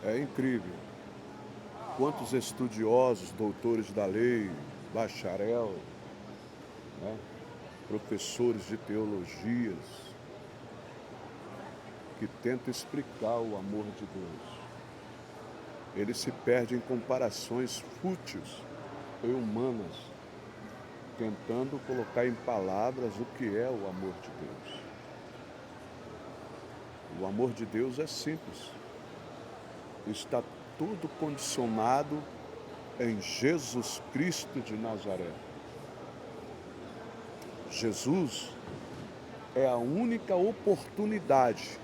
É incrível. Quantos estudiosos, doutores da lei, bacharel, né, professores de teologias, que tentam explicar o amor de Deus. Eles se perdem em comparações fúteis e humanas, tentando colocar em palavras o que é o amor de Deus. O amor de Deus é simples. Está tudo condicionado em Jesus Cristo de Nazaré. Jesus é a única oportunidade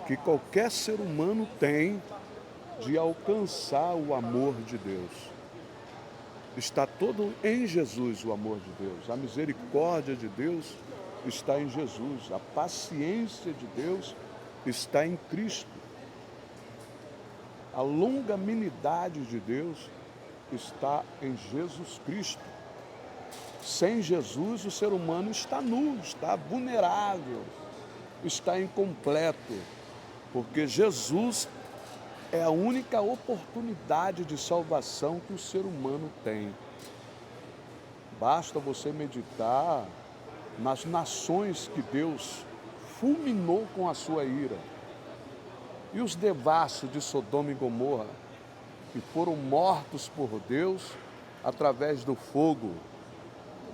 que qualquer ser humano tem de alcançar o amor de Deus. Está todo em Jesus o amor de Deus. A misericórdia de Deus está em Jesus. A paciência de Deus está em Cristo. A longanimidade de Deus está em Jesus Cristo. Sem Jesus, o ser humano está nu, está vulnerável, está incompleto, porque Jesus é a única oportunidade de salvação que o ser humano tem. Basta você meditar nas nações que Deus fulminou com a sua ira. E os devassos de Sodoma e Gomorra, que foram mortos por Deus através do fogo,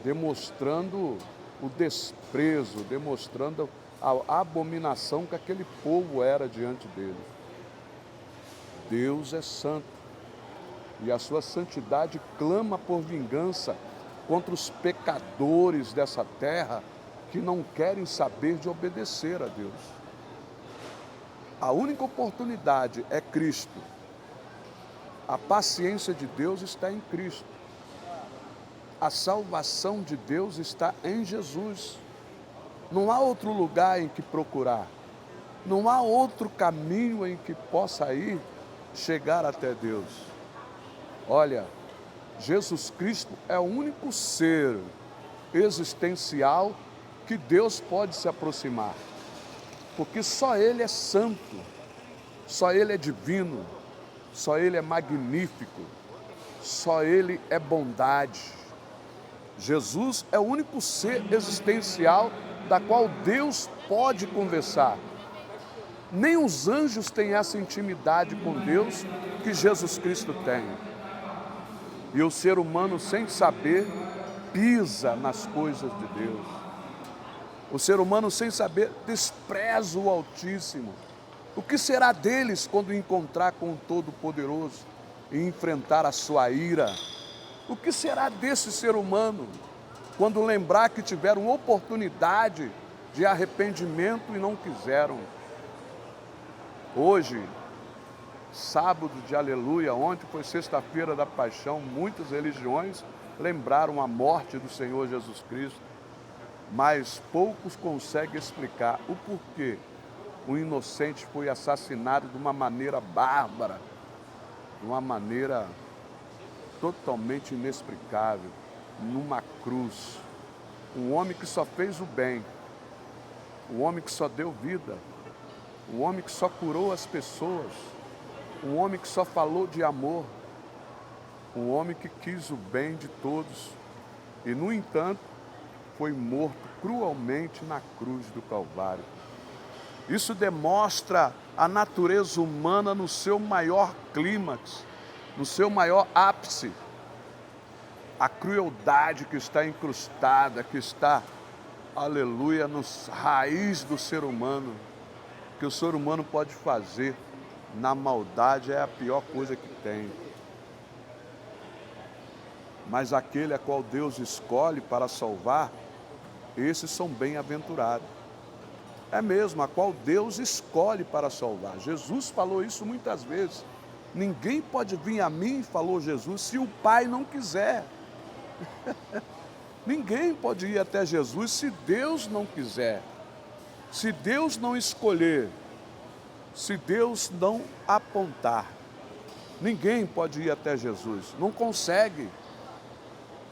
demonstrando o desprezo, demonstrando a abominação que aquele povo era diante dele. Deus é santo e a sua santidade clama por vingança contra os pecadores dessa terra que não querem saber de obedecer a Deus. A única oportunidade é Cristo. A paciência de Deus está em Cristo. A salvação de Deus está em Jesus. Não há outro lugar em que procurar. Não há outro caminho em que possa ir chegar até Deus. Olha, Jesus Cristo é o único ser existencial que Deus pode se aproximar. Porque só Ele é santo, só Ele é divino, só Ele é magnífico, só Ele é bondade. Jesus é o único ser existencial da qual Deus pode conversar. Nem os anjos têm essa intimidade com Deus que Jesus Cristo tem. E o ser humano, sem saber, pisa nas coisas de Deus. O ser humano, sem saber, despreza o Altíssimo. O que será deles quando encontrar com o Todo-Poderoso e enfrentar a sua ira? O que será desse ser humano quando lembrar que tiveram oportunidade de arrependimento e não quiseram? Hoje, sábado de aleluia, ontem foi sexta-feira da paixão, muitas religiões lembraram a morte do Senhor Jesus Cristo, mas poucos conseguem explicar o porquê o inocente foi assassinado de uma maneira bárbara, de uma maneira totalmente inexplicável, numa cruz. Um homem que só fez o bem, um homem que só deu vida, um homem que só curou as pessoas, um homem que só falou de amor, um homem que quis o bem de todos e, no entanto, foi morto cruelmente na cruz do Calvário. Isso demonstra a natureza humana no seu maior clímax, no seu maior ápice. A crueldade que está incrustada, que está, aleluia, nos raiz do ser humano, que o ser humano pode fazer na maldade é a pior coisa que tem. Mas aquele a qual Deus escolhe para salvar, esses são bem-aventurados. É mesmo, a qual Deus escolhe para salvar. Jesus falou isso muitas vezes. Ninguém pode vir a mim, falou Jesus, se o Pai não quiser. Ninguém pode ir até Jesus se Deus não quiser. Se Deus não escolher, se Deus não apontar. Ninguém pode ir até Jesus, não consegue.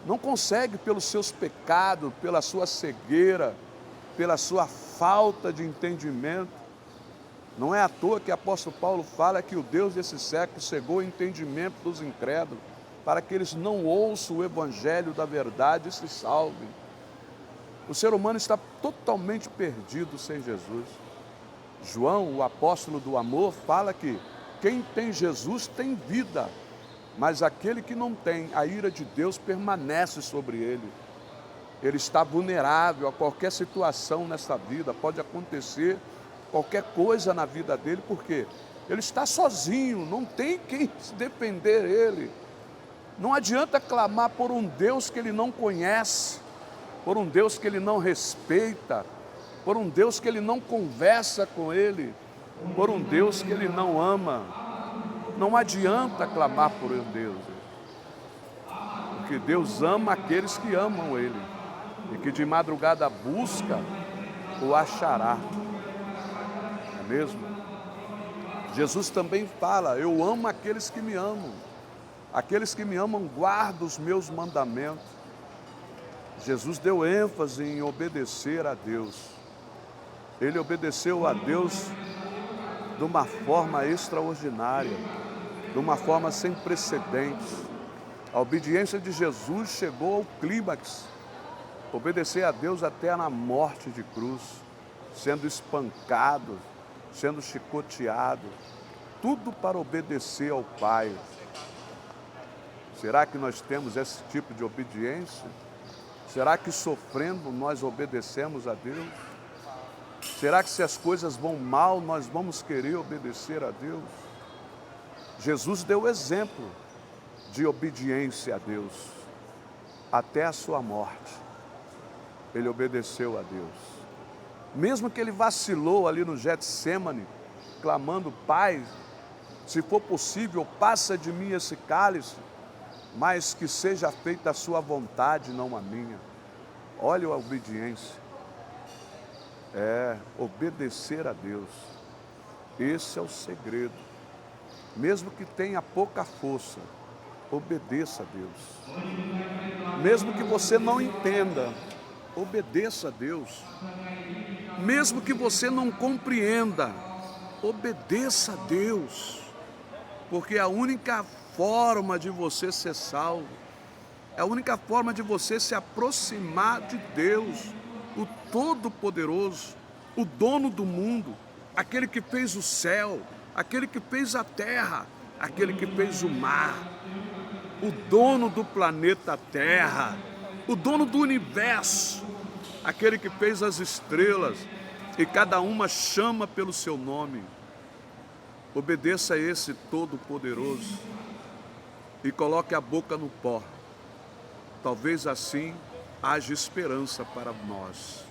Não consegue pelos seus pecados, pela sua cegueira, pela sua falta de entendimento. Não é à toa que o apóstolo Paulo fala que o Deus desse século cegou o entendimento dos incrédulos, para que eles não ouçam o evangelho da verdade e se salvem. O ser humano está totalmente perdido sem Jesus. João, o apóstolo do amor, fala que quem tem Jesus tem vida, mas aquele que não tem, a ira de Deus permanece sobre ele. Ele está vulnerável a qualquer situação nessa vida, pode acontecer qualquer coisa na vida dele, porque ele está sozinho, não tem quem defender ele. Não adianta clamar por um Deus que ele não conhece, por um Deus que ele não respeita, por um Deus que ele não conversa com ele, por um Deus que ele não ama. Não adianta clamar por um Deus, porque Deus ama aqueles que amam ele, e que de madrugada busca, o achará. Não é mesmo? Jesus também fala: eu amo aqueles que me amam. Aqueles que me amam guardam os meus mandamentos. Jesus deu ênfase em obedecer a Deus. Ele obedeceu a Deus de uma forma extraordinária, de uma forma sem precedentes. A obediência de Jesus chegou ao clímax. Obedecer a Deus até na morte de cruz, sendo espancado, sendo chicoteado, tudo para obedecer ao Pai. Será que nós temos esse tipo de obediência? Será que sofrendo nós obedecemos a Deus? Será que se as coisas vão mal, nós vamos querer obedecer a Deus? Jesus deu exemplo de obediência a Deus, até a sua morte. Ele obedeceu a Deus. Mesmo que ele vacilou ali no Getsêmani, clamando: Pai, se for possível, passa de mim esse cálice, mas que seja feita a sua vontade, não a minha. Olha a obediência. Obedecer a Deus. Esse é o segredo. Mesmo que tenha pouca força, obedeça a Deus. Mesmo que você não entenda, obedeça a Deus. Mesmo que você não compreenda, obedeça a Deus. Porque a única forma de você ser salvo, é a única forma de você se aproximar de Deus, o Todo-Poderoso, o dono do mundo, aquele que fez o céu, aquele que fez a terra, aquele que fez o mar, o dono do planeta Terra, o dono do universo, aquele que fez as estrelas e cada uma chama pelo seu nome. Obedeça a esse Todo-Poderoso e coloque a boca no pó. Talvez assim haja esperança para nós.